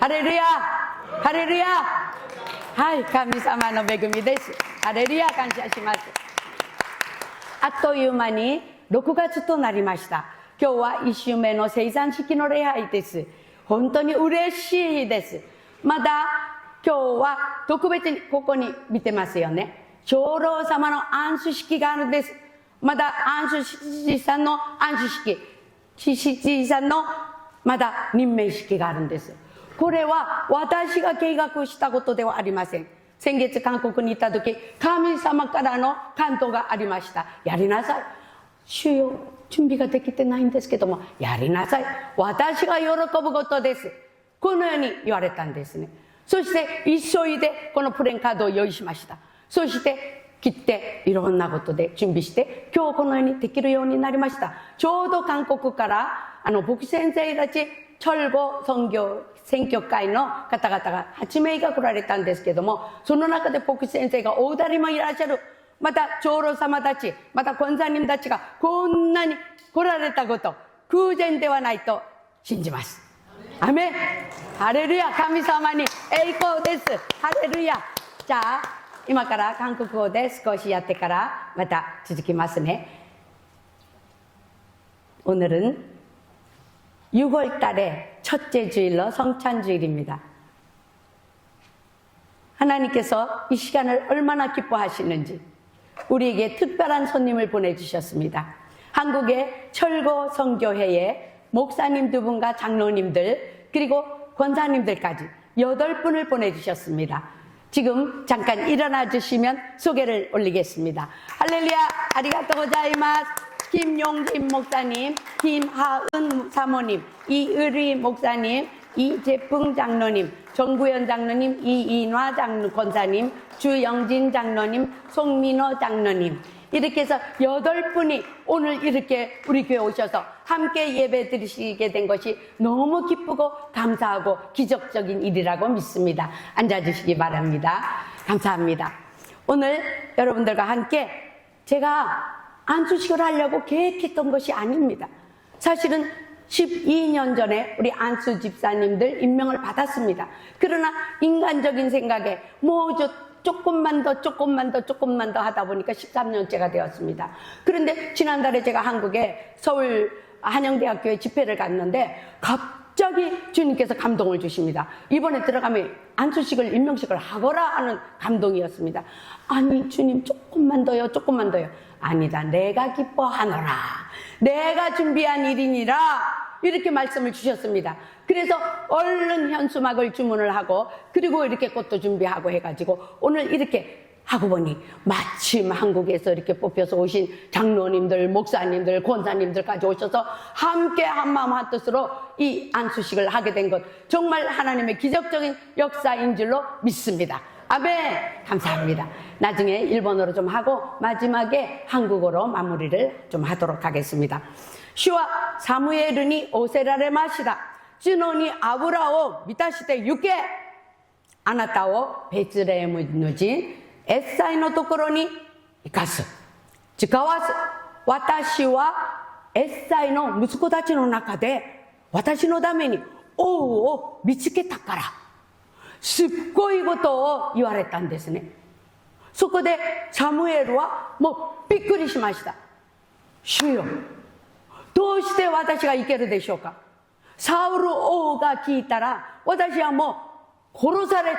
ハレルヤハレルヤ。はい、神様の恵みです。ハレルヤ、感謝します。あっという間に6月となりました。今日は1週目の生産式の礼拝です。本当に嬉しいです。まだ今日は特別にここに見てますよね。長老様の安息式があるんです。まだ安息さんの安息式、父さんのまだ任命式があるんです。これは私が計画したことではありません。先月韓国に行った時、神様からの感動がありました。やりなさい。主よ、準備ができてないんですけども、やりなさい。私が喜ぶことです。このように言われたんですね。そして急いでこのプレンカードを用意しました。そして切っていろんなことで準備して、今日このようにできるようになりました。ちょうど韓国から牧師先生たち철거 선교選挙会の方々が8名が来られたんですけども、その中で牧師先生がお二人もいらっしゃる。また長老様たち、また권사님たちがこんなに来られたこと、偶然ではないと信じます。アメン。ハレルヤ。神様に栄光です。ハレルヤ。じゃあ今から韓国語で少しやってからまた続きますね。오늘은 6월 달의 첫째 주일로 성찬주일입니다. 하나님께서 이 시간을 얼마나 기뻐하시는지 우리에게 특별한 손님을 보내주셨습니다. 한국의 철거 선교회의 목사님 2분과 장로님들 그리고 권사님들까지 8분을 보내주셨습니다. 지금 잠깐 일어나 주시면 소개를 올리겠습니다. 할렐루야, 아리가또 고자이마스. 김용진 목사님, 김하은 사모님, 이의리 목사님, 이재풍 장로님, 정구현 장로님, 이인화 권사님, 주영진 장로님, 송민호 장로님, 이렇게 해서 8분이 오늘 이렇게 우리 교회 오셔서 함께 예배 드리시게 된 것이 너무 기쁘고 감사하고 기적적인 일이라고 믿습니다. 앉아주시기 바랍니다. 감사합니다. 오늘 여러분들과 함께 제가 안수식을 하려고 계획했던 것이 아닙니다. 사실은 12년 전에 우리 안수 집사님들 임명을 받았습니다. 그러나 인간적인 생각에 조금만 더 하다 보니까 13년째가 되었습니다. 그런데 지난달에 제가 한국에 서울 한영대학교에 집회를 갔는데 갑자기 주님께서 감동을 주십니다. 이번에 들어가면 안수식을 임명식을 하거라 하는 감동이었습니다. 아니 주님 조금만 더요. 아니다. 내가 기뻐하노라. 내가 준비한 일이니라. 이렇게 말씀을 주셨습니다. 그래서 얼른 현수막을 주문을 하고 그리고 이렇게 꽃도 준비하고 해가지고 오늘 이렇게 하고 보니 마침 한국에서 이렇게 뽑혀서 오신 장로님들, 목사님들, 권사님들까지 오셔서 함께 한마음 한뜻으로 이 안수식을 하게 된 것 정말 하나님의 기적적인 역사인 줄로 믿습니다. 아멘. 감사합니다. 나중에 일본어로 좀 하고 마지막에 한국어로 마무리를 좀 하도록 하겠습니다. 시와 사무엘은이 오세라레 마시다. 쯔노니 아브라오 미타시테 유케 아나타오 베ツレヘムの人エッサイのところに行かす。使わす。私はエッサイの息子たちの中で私のために王を見つけたから。すっごいことを言われたんですね。そこでサムエルはもうびっくりしました。主よ、どうして私が行けるでしょうか。サウル王が聞いたら私はもう殺され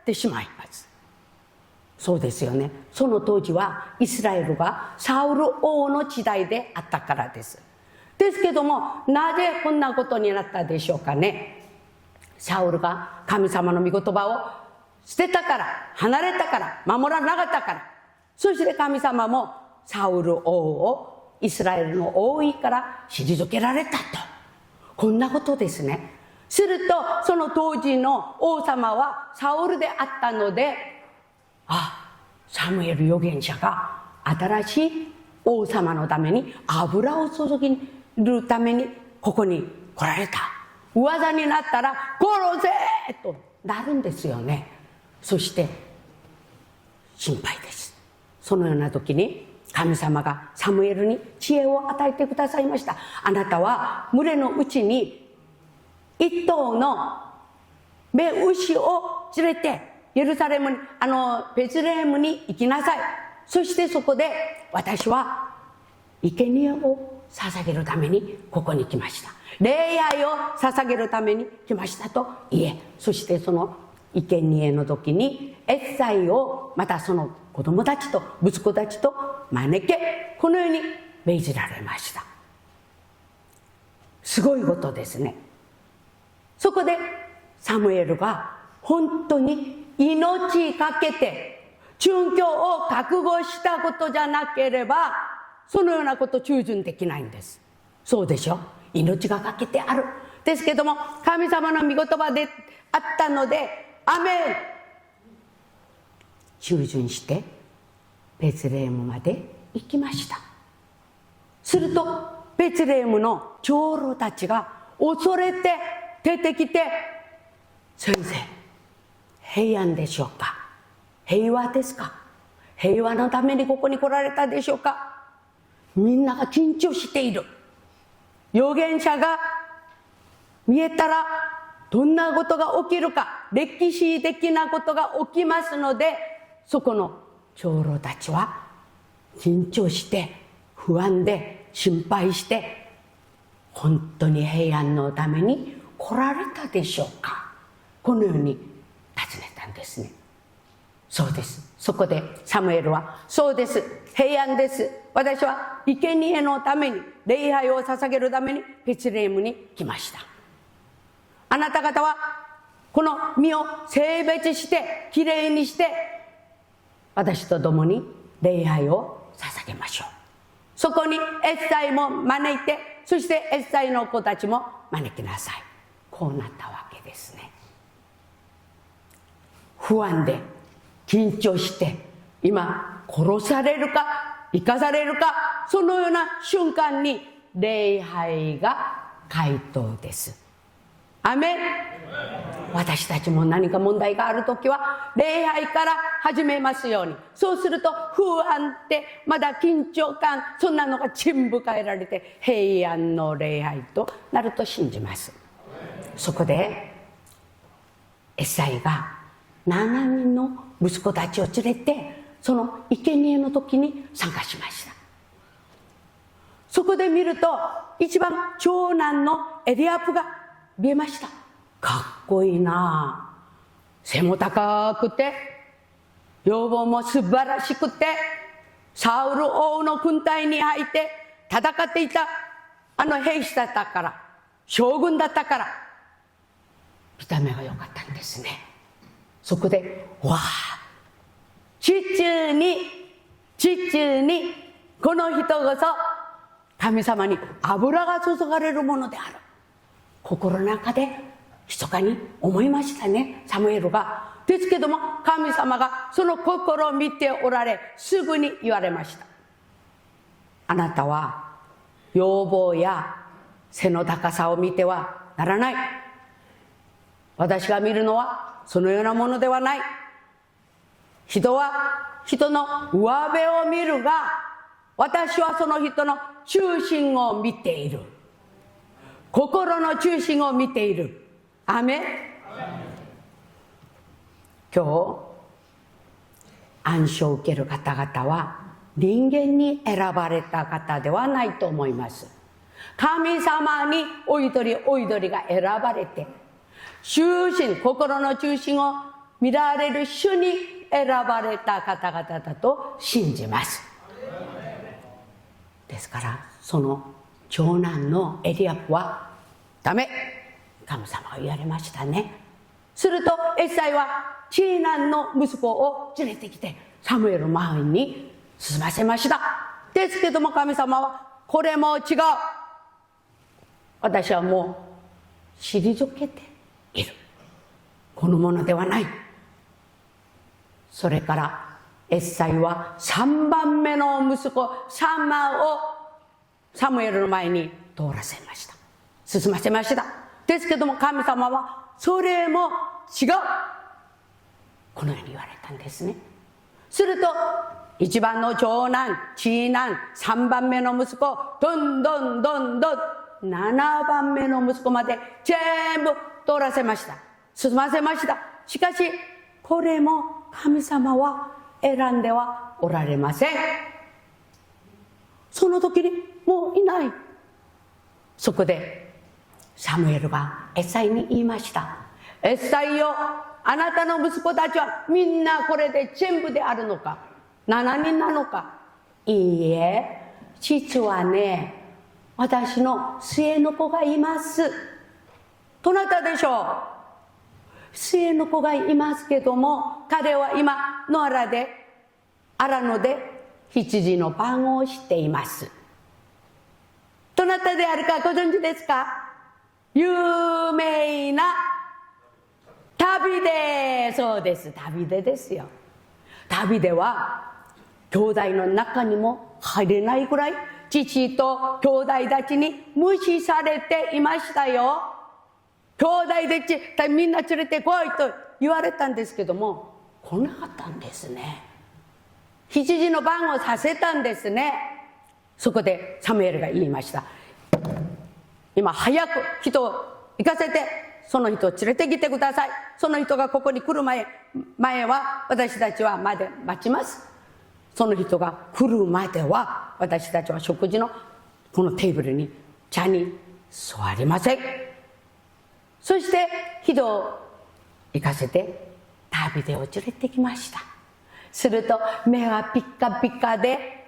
てしまいます。そうですよね。その当時はイスラエルがサウル王の時代であったからです。ですけどもなぜこんなことになったでしょうかね。サウルが神様の御言葉を捨てたから、離れたから、守らなかったから、そして神様もサウル王をイスラエルの王位から退けられたと。こんなことですね。するとその当時の王様はサウルであったので、サムエル預言者が新しい王様のために油を注ぎるためにここに来られた。噂になったら殺せとなるんですよね。そして心配です。そのような時に神様がサムエルに知恵を与えてくださいました。あなたは群れのうちに一頭の目牛を連れてベツレヘムに行きなさい。そしてそこで私は生贄を捧げるためにここに来ました。礼拝を捧げるために来ましたと言え。そしてその生贄の時にエッサイをまたその子供たちと息子たちと招け、このように命じられました。すごいことですね。そこでサムエルが本当に命かけて殉教を覚悟したことじゃなければそのようなこと従順できないんです。そうでしょ。命がかけてある。ですけども神様の御言葉であったのでアメン、従順してベツレヘムまで行きました。するとベツレヘムの長老たちが恐れて出てきて、先生平安でしょうか、平和ですか、平和のためにここに来られたでしょうか。みんなが緊張している。預言者が見えたらどんなことが起きるか、歴史的なことが起きますので、そこの長老たちは緊張して不安で心配して、本当に平安のために来られたでしょうか、このように尋ねたんですね。そうです。そこでサムエルは、そうです、平安です、私は生贄のために礼拝を捧げるためにベツレヘムに来ました。あなた方はこの身を性別してきれいにして私と共に礼拝を捧げましょう。そこにエッサイも招いて、そしてエッサイの子たちも招きなさい。こうなったわけですね。不安で緊張して今殺されるか生かされるか、そのような瞬間に礼拝が回答です。アメン。私たちも何か問題があるときは礼拝から始めますように。そうすると不安ってまだ緊張感、そんなのが全部変えられて平安の礼拝となると信じます。そこでエッサイが7人の息子たちを連れてその生贄の時に参加しました。そこで見ると一番長男のエリアプが見えました。かっこいいな、背も高くて容貌も素晴らしくて、サウル王の軍隊に入って戦っていた兵士だったから、将軍だったから見た目が良かったんですね。そこでわあ、実にこの人こそ神様に油が注がれるものである、心の中で密かに思いましたね、サムエルが。ですけども神様がその心を見ておられ、すぐに言われました。あなたは容貌や背の高さを見てはならない。私が見るのはそのようなものではない。人は人の上辺を見るが、私はその人の中心を見ている。心の中心を見ている。アメン。今日暗唱を受ける方々は人間に選ばれた方ではないと思います。神様にお一人お一人が選ばれて、中心、心の中心を見られる主に選ばれた方々だと信じます。ですからその長男のエリアプはダメ、神様が言われましたね。するとエッサイは長男の息子を連れてきてサムエル前に進ませました。ですけども神様はこれも違う、私はもう退けている、このものではない。それからエッサイは3番目の息子サマをサムエルの前に通らせました、進ませました。ですけども神様はそれも違う、このように言われたんですね。すると一番の長男、次男、3番目の息子、どんどん7番目の息子まで全部通らせました。進ませました。しかし、これも神様は選んではおられません。その時にもういない。そこでサムエルがエサイに言いました。エサイよ、あなたの息子たちはみんなこれで全部であるのか、7人なのか。いいえ、実はね、私の末の子がいます。どなたでしょう。末の子がいますけども、彼は今野原で羊の番をしています。どなたであるかご存知ですか。有名なダビデ。そうです、ダビデですよ。ダビデは兄弟の中にも入れないぐらい父と兄弟たちに無視されていましたよ。兄弟たちみんな連れてこいと言われたんですけども、来なかったんですね。羊の番をさせたんですね。そこでサムエルが言いました。今早く人を行かせて、その人を連れてきてください。その人がここに来る前は私たちは待ちます。その人が来るまでは私たちは食事のこのテーブルに茶に座りません。そして人を行かせてダビデを連れてきました。すると目はピッカピカで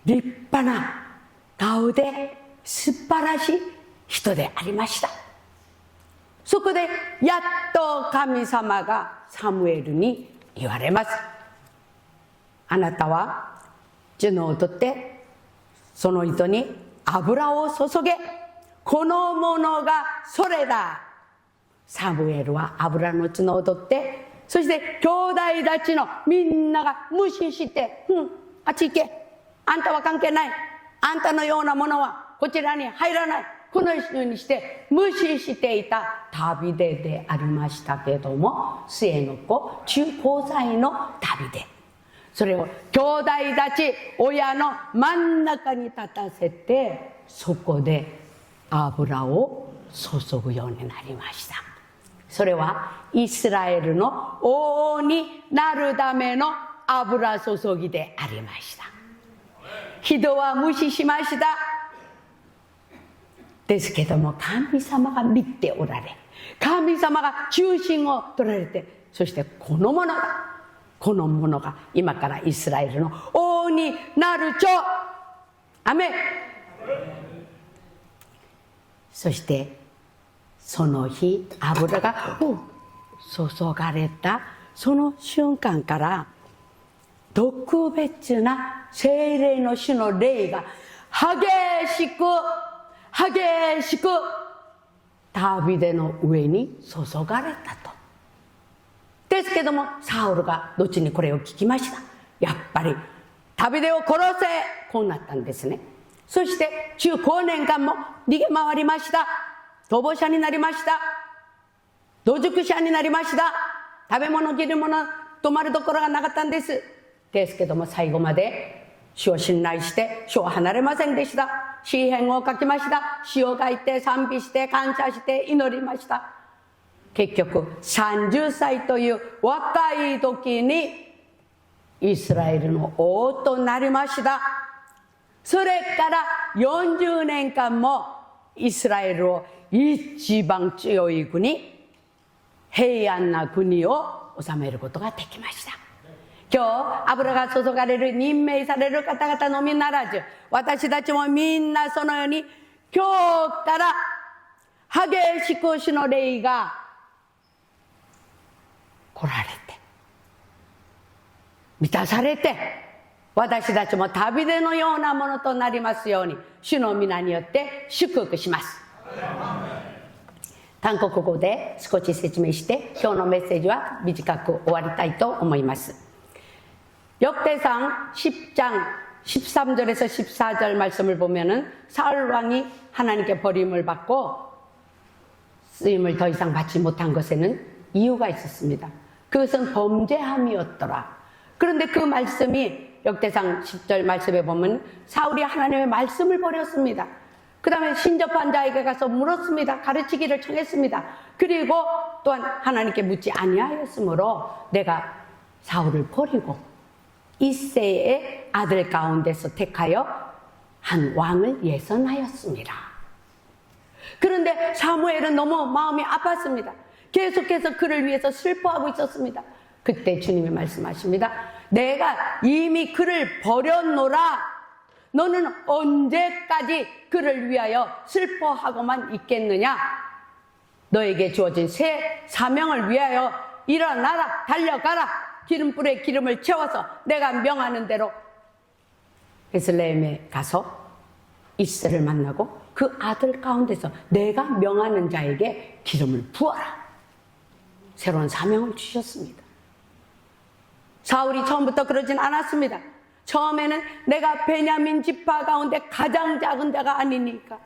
立派な顔で素晴らしい人でありました。そこでやっと神様がサムエルに言われます。あなたは角を取ってその糸に油を注げ、このものがそれだ。サムエルは油の角を取って、そして兄弟たちのみんなが無視して、あっち行け、あんたは関係ない、あんたのようなものはこちらに入らない、このようにして無視していたダビデでありましたけども、末の子中高歳のダビデ、それを兄弟たち親の真ん中に立たせて、そこで油を注ぐようになりました。それはイスラエルの王になるための油注ぎでありました。人は無視しました。ですけども神様が見ておられ、神様が中心を取られて、そしてこのものが今からイスラエルの王になるちょ。アメン。そしてその日油が注がれたその瞬間から特別な聖霊の主の霊が激しくダビデの上に注がれたと。ですけどもサウルが後にこれを聞きました。やっぱりダビデを殺せ、こうなったんですね。そして中高年間も逃げ回りました。逃亡者になりました。同宿者になりました。食べ物着るもの泊まるところがなかったんです。ですけども最後まで主を信頼して主を離れませんでした。詩篇を書きました。詩を書いて賛美して感謝して祈りました。結局30歳という若い時にイスラエルの王となりました。それから40年間もイスラエルを一番強い国、平安な国を治めることができました。今日油が注がれる、任命される方々のみならず、私たちもみんなそのように今日から激しく主の霊が来られて満たされて、私たちもダビデのようなものとなりますように主の皆によって祝福します。韓国語で少し説明して今日のメッセージは短く終わりたいと思います。역대상 10장 13절에서 14절 말씀을 보면은 사울 왕이 하나님께 버림을 받고 쓰임을 더 이상 받지 못한 것에는 이유가 있었습니다. 그것은 범죄함이었더라. 그런데 그 말씀이 역대상 10절 말씀에 보면 사울이 하나님의 말씀을 버렸습니다. 그 다음에 신접한 자에게 가서 물었습니다. 가르치기를 청했습니다. 그리고 또한 하나님께 묻지 아니하였으므로 내가 사울을 버리고 이새의 아들 가운데서 택하여 한 왕을 예선하였습니다. 그런데 사무엘은 너무 마음이 아팠습니다. 계속해서 그를 위해서 슬퍼하고 있었습니다. 그때 주님이 말씀하십니다. 내가 이미 그를 버렸노라. 너는 언제까지 그를 위하여 슬퍼하고만 있겠느냐? 너에게 주어진 새 사명을 위하여 일어나라, 달려가라. 기름불에 기름을 채워서 내가 명하는 대로 베들레헴에 가서 이새를 만나고 그 아들 가운데서 내가 명하는 자에게 기름을 부어라. 새로운 사명을 주셨습니다. 사울이 처음부터 그러진 않았습니다. 처음에는 내가 베냐민 지파 가운데 가장 작은 자가 아니니까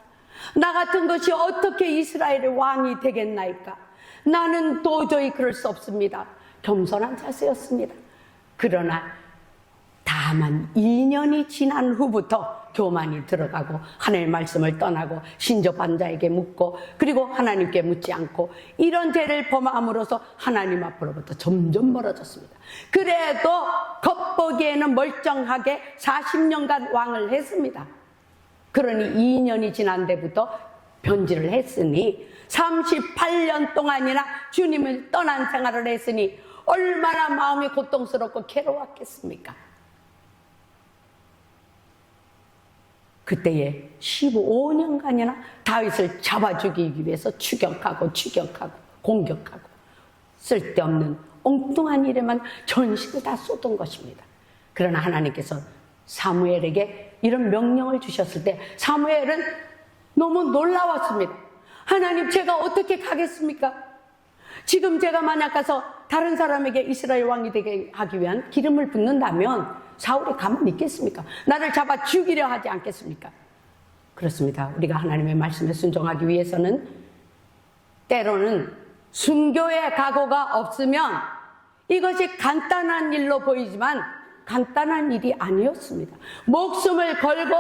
나 같은 것이 어떻게 이스라엘의 왕이 되겠나이까? 나는 도저히 그럴 수 없습니다. 겸손한 자세였습니다. 그러나 다만 2년이 지난 후부터 교만이 들어가고 하나님의 말씀을 떠나고 신접한 자에게 묻고 그리고 하나님께 묻지 않고 이런 죄를 범함으로써 하나님 앞으로부터 점점 멀어졌습니다. 그래도 겉보기에는 멀쩡하게 40년간 왕을 했습니다. 그러니 2년이 지난 데부터 변질을 했으니 38년 동안이나 주님을 떠난 생활을 했으니 얼마나 마음이 고통스럽고 괴로웠겠습니까? 그때에 15년간이나 다윗을 잡아 죽이기 위해서 추격하고 공격하고 쓸데없는 엉뚱한 일에만 전신을 다 쏟은 것입니다. 그러나 하나님께서 사무엘에게 이런 명령을 주셨을 때 사무엘은 너무 놀라웠습니다. 하나님, 제가 어떻게 가겠습니까? 지금 제가 만약 가서 다른 사람에게 이스라엘 왕이 되게 하기 위한 기름을 붓는다면 사울이 가만히 있겠습니까? 나를 잡아 죽이려 하지 않겠습니까? 그렇습니다. 우리가 하나님의 말씀에 순종하기 위해서는 때로는 순교의 각오가 없으면 이것이 간단한 일로 보이지만 간단한 일이 아니었습니다. 목숨을 걸고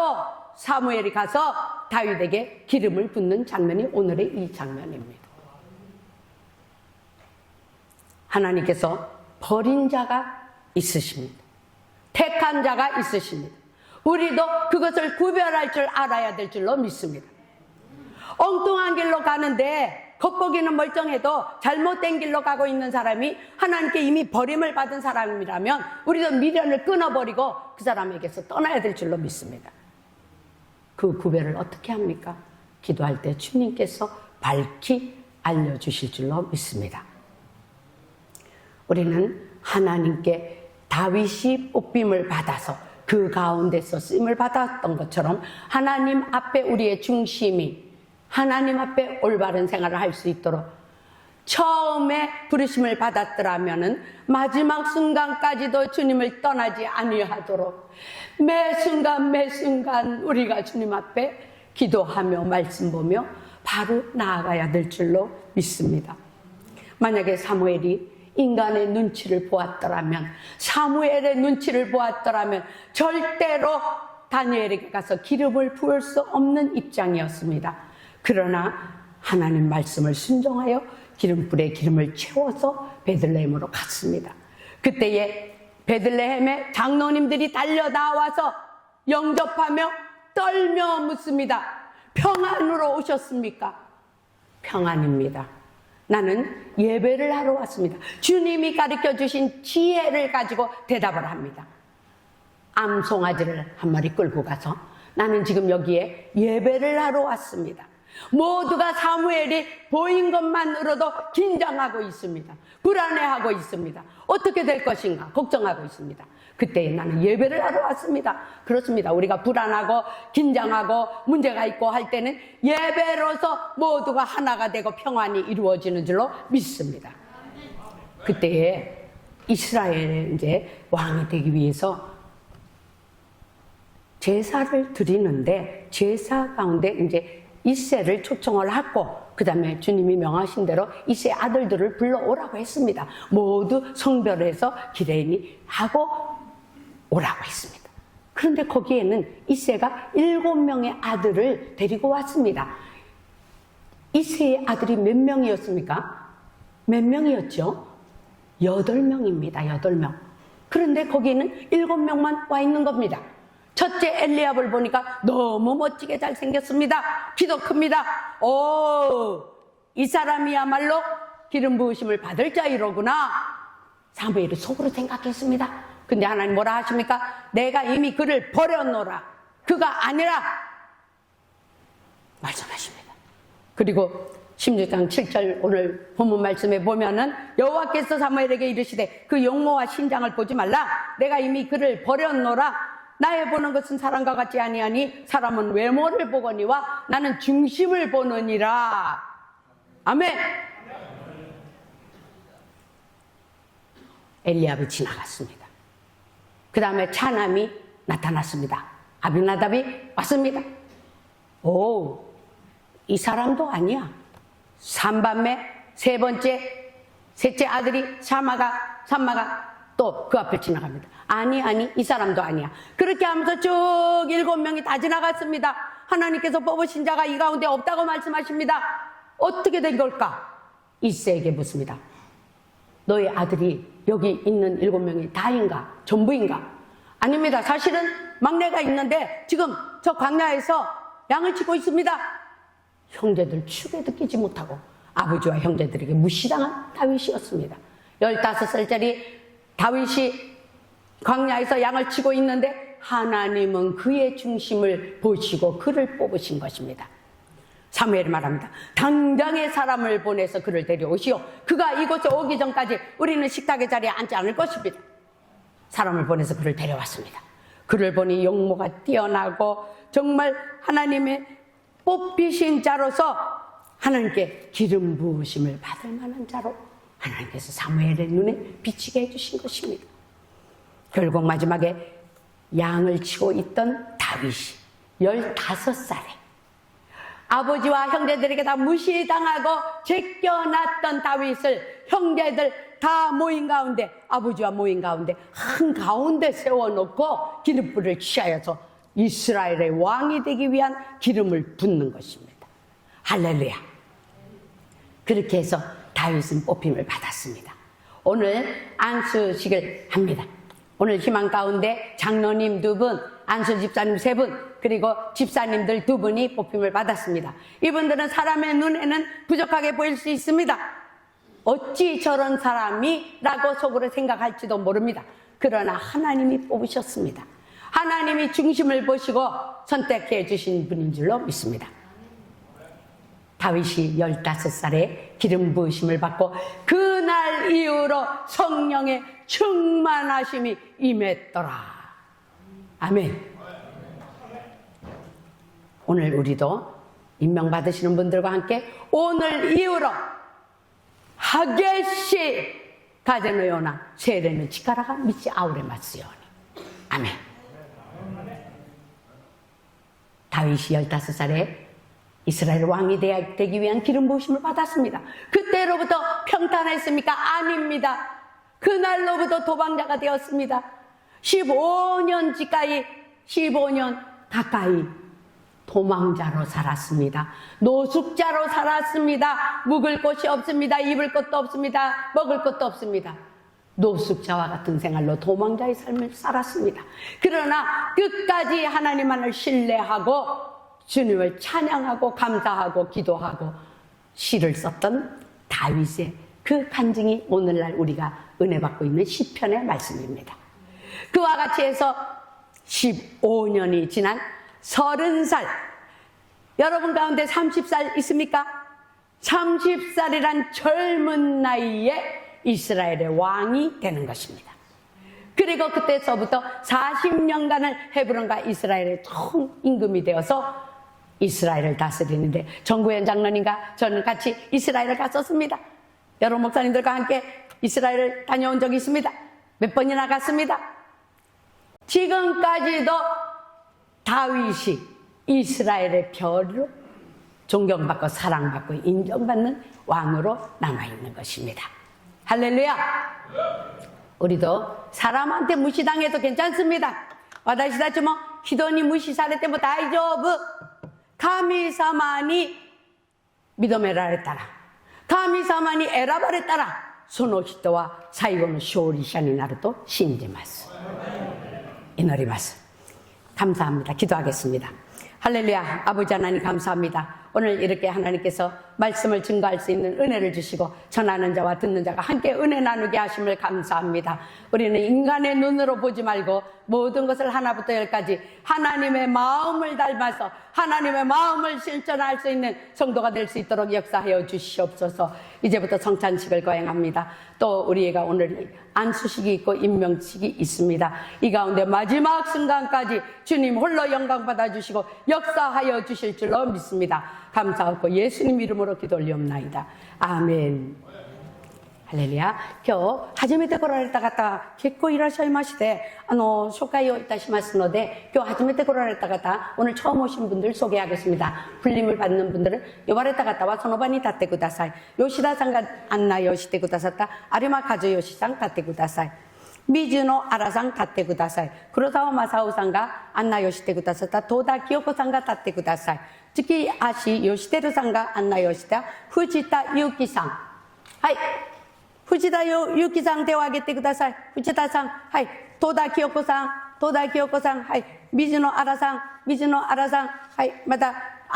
사무엘이 가서 다윗에게 기름을 붓는 장면이 오늘의 이 장면입니다. 하나님께서 버린 자가 있으십니다. 택한 자가 있으십니다. 우리도 그것을 구별할 줄 알아야 될 줄로 믿습니다. 엉뚱한 길로 가는데 겉보기는 멀쩡해도 잘못된 길로 가고 있는 사람이 하나님께 이미 버림을 받은 사람이라면 우리도 미련을 끊어버리고 그 사람에게서 떠나야 될 줄로 믿습니다. 그 구별을 어떻게 합니까? 기도할 때 주님께서 밝히 알려주실 줄로 믿습니다. 우리는 하나님께 다윗이 뽑힘을 받아서 그 가운데서 쓰임을 받았던 것처럼 하나님 앞에 우리의 중심이 하나님 앞에 올바른 생활을 할 수 있도록 처음에 부르심을 받았더라면은 마지막 순간까지도 주님을 떠나지 아니하도록 매 순간 우리가 주님 앞에 기도하며 말씀 보며 바로 나아가야 될 줄로 믿습니다. 만약에 사무엘이 인간의 눈치를 보았더라면, 사무엘의 눈치를 보았더라면 절대로 다니엘에게 가서 기름을 부을 수 없는 입장이었습니다. 그러나 하나님 말씀을 순종하여 기름불에 기름을 채워서 베들레헴으로 갔습니다. 그때에 베들레헴의 장로님들이 달려 나와서 영접하며 떨며 묻습니다. 평안으로 오셨습니까? 평안입니다. 나는 예배를 하러 왔습니다. 주님이 가르쳐 주신 지혜를 가지고 대답을 합니다. 암송아지를 한 마리 끌고 가서 나는 지금 여기에 예배를 하러 왔습니다. 모두가 사무엘이 보인 것만으로도 긴장하고 있습니다. 불안해하고 있습니다. 어떻게 될 것인가 걱정하고 있습니다. 그때 나는 예배를 하러 왔습니다. 그렇습니다. 우리가 불안하고 긴장하고 문제가 있고 할 때는 예배로서 모두가 하나가 되고 평안이 이루어지는 줄로 믿습니다. 그때에 이스라엘의 이제 왕이 되기 위해서 제사를 드리는데 제사 가운데 이제 이새를 초청을 하고 그 다음에 주님이 명하신 대로 이새 아들들을 불러오라고 했습니다. 모두 성별해서 기레인이 하고 오라고 했습니다. 그런데 거기에는 이새가 7명의 아들을 데리고 왔습니다. 이새의 아들이 몇 명이었습니까? 몇 명이었죠? 8명입니다. 8명. 그런데 거기에는 7명만 와 있는 겁니다. 첫째 엘리압을 보니까 너무 멋지게 잘생겼습니다. 키도 큽니다. 이 사람이야말로 기름 부으심을 받을 자이로구나. 사무엘이 속으로 생각했습니다. 근데 하나님 뭐라 하십니까? 내가 이미 그를 버려놓으라. 그가 아니라 말씀하십니다. 그리고 16장 7절 오늘 본문 말씀에 보면은 여호와께서 사무엘에게 이르시되 그 용모와 신장을 보지 말라. 내가 이미 그를 버려놓으라. 나의 보는 것은 사람과 같지 아니하니 사람은 외모를 보거니와 나는 중심을 보느니라. 아멘. 엘리압이 지나갔습니다. 그 다음에 차남이 나타났습니다. 아비나답이 왔습니다. 이 사람도 아니야. 3반매, 셋째 아들이 삼마가 또 그 앞을 지나갑니다. 아니, 이 사람도 아니야. 그렇게 하면서 쭉 7명이 다 지나갔습니다. 하나님께서 뽑으신 자가 이 가운데 없다고 말씀하십니다. 어떻게 된 걸까? 이새에게 묻습니다. 너의 아들이 여기 있는 7명이 다인가? 전부인가? 아닙니다. 사실은 막내가 있는데 지금 저 광야에서 양을 치고 있습니다. 형제들 축에도 끼지 못하고 아버지와 형제들에게 무시당한 다윗이었습니다. 15살짜리 다윗이 광야에서 양을 치고 있는데 하나님은 그의 중심을 보시고 그를 뽑으신 것입니다. 사무엘이 말합니다. 당장의 사람을 보내서 그를 데려오시오. 그가 이곳에 오기 전까지 우리는 식탁의 자리에 앉지 않을 것입니다. 사람을 보내서 그를 데려왔습니다. 그를 보니 용모가 뛰어나고 정말 하나님의 뽑히신 자로서 하나님께 기름 부으심을 받을 만한 자로 하나님께서 사무엘의 눈에 비치게 해주신 것입니다. 결국 마지막에 양을 치고 있던 다윗이 15살에 아버지와 형제들에게 다 무시당하고 제껴놨던 다윗을 형제들 다 모인 가운데, 아버지와 모인 가운데 한가운데 세워놓고 기름불을 취하여서 이스라엘의 왕이 되기 위한 기름을 붓는 것입니다. 할렐루야. 그렇게 해서 다윗은 뽑힘을 받았습니다. 오늘 안수식을 합니다. 오늘 희망 가운데 장로님 2분, 안수 집사님 3분, 그리고 집사님들 2분이 뽑힘을 받았습니다. 이분들은 사람의 눈에는 부족하게 보일 수 있습니다. 어찌 저런 사람이? 라고 속으로 생각할지도 모릅니다. 그러나 하나님이 뽑으셨습니다. 하나님이 중심을 보시고 선택해 주신 분인 줄로 믿습니다. 다윗이 15살에 기름 부으심을 받고 그날 이후로 성령의 충만하심이 임했더라. 아멘. 오늘 우리도 임명받으시는 분들과 함께 오늘 이후로 하게시 가제노요나 세례는 치카라가 미치 아우레마스요니. 아멘. 다윗이 15살에 이스라엘 왕이 되기 위한 기름 부으심을 받았습니다. 그때로부터 평탄했습니까? 아닙니다. 그날로부터 도망자가 되었습니다. 15년 가까이 도망자로 살았습니다. 노숙자로 살았습니다. 묵을 곳이 없습니다. 입을 것도 없습니다. 먹을 것도 없습니다. 노숙자와 같은 생활로 도망자의 삶을 살았습니다. 그러나 끝까지 하나님만을 신뢰하고 주님을 찬양하고 감사하고 기도하고 시를 썼던 다윗의 그 간증이 오늘날 우리가 은혜 받고 있는 시편의 말씀입니다. 그와 같이 해서 15년이 지난 30살, 여러분 가운데 30살 있습니까? 30살이란 젊은 나이에 이스라엘의 왕이 되는 것입니다. 그리고 그때서부터 40년간을 헤브론과 이스라엘의 총 임금이 되어서 이스라엘을 다스리는데 정구현 장로님과 저는 같이 이스라엘을 갔었습니다. 여러 목사님들과 함께 이스라엘을 다녀온 적이 있습니다. 몇 번이나 갔습니다. 지금까지도 다윗이 이스라엘의 별로 존경받고 사랑받고 인정받는 왕으로 남아있는 것입니다. 할렐루야. 우리도 사람한테 무시당해도 괜찮습니다. 私たちも人に無視されても大丈夫。神様に認められたら、神様に選ばれたら、その人は最後の勝利者になると信じます。祈ります。감사합니다. 기도하겠습니다. 할렐루야. 아버지 하나님 감사합니다. 오늘 이렇게 하나님께서 말씀을 증거할 수 있는 은혜를 주시고 전하는 자와 듣는 자가 함께 은혜 나누게 하심을 감사합니다. 우리는 인간의 눈으로 보지 말고 모든 것을 하나부터 열까지 하나님의 마음을 닮아서 하나님의 마음을 실천할 수 있는 성도가 될 수 있도록 역사하여 주시옵소서. 이제부터 성찬식을 거행합니다. 또 우리가 오늘 안수식이 있고 임명식이 있습니다. 이 가운데 마지막 순간까지 주님 홀로 영광 받아주시고 역사하여 주실 줄로 믿습니다. 감사하고 예수님 이름으로 기도 올리옵나이다. 아멘. 할렐루야. 今日初めて来られた方結構いらっしゃいまして、紹介をいたしますので、今日初めて来られた方、오늘 처음 오신 분들 소개하겠습니다. 불림을 받는 분들은呼ばれた方はその場に立ってください。吉田さんが案内をしてくださった有馬和義さん立ってください。水野新さん立ってください。黒沢正夫さんが案内をしてくださった東田清子さんが立ってください。月足義輝さんが案内をした藤田祐樹さん。はい。藤田祐樹さん手を挙げてください。藤田さん。はい。東田清子さん。東田清子さん。はい。水野新さん。水野新さん。はい。また、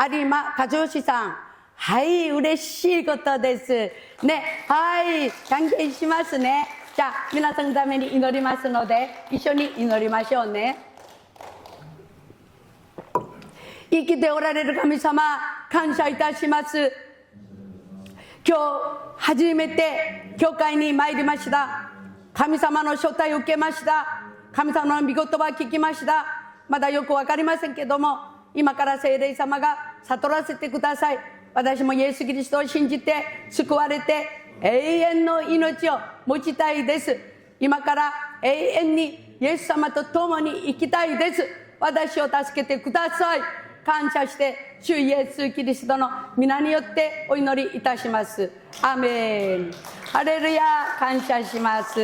有馬和義さん。はい。嬉しいことです。ね。はい。歓迎しますね。じゃあ、皆さんのために祈りますので、一緒に祈りましょうね。生きておられる神様、感謝いたします。今日、初めて教会に参りました。神様の招待を受けました。神様の御言葉を聞きました。まだよくわかりませんけども、今から聖霊様が悟らせてください。私もイエス・キリストを信じて、救われて、永遠の命を持ちたいです。今から永遠にイエス様と共に生きたいです。私を助けてください。感謝して主イエスキリストの皆によってお祈りいたします。アーメン。ハレルヤ。感謝します。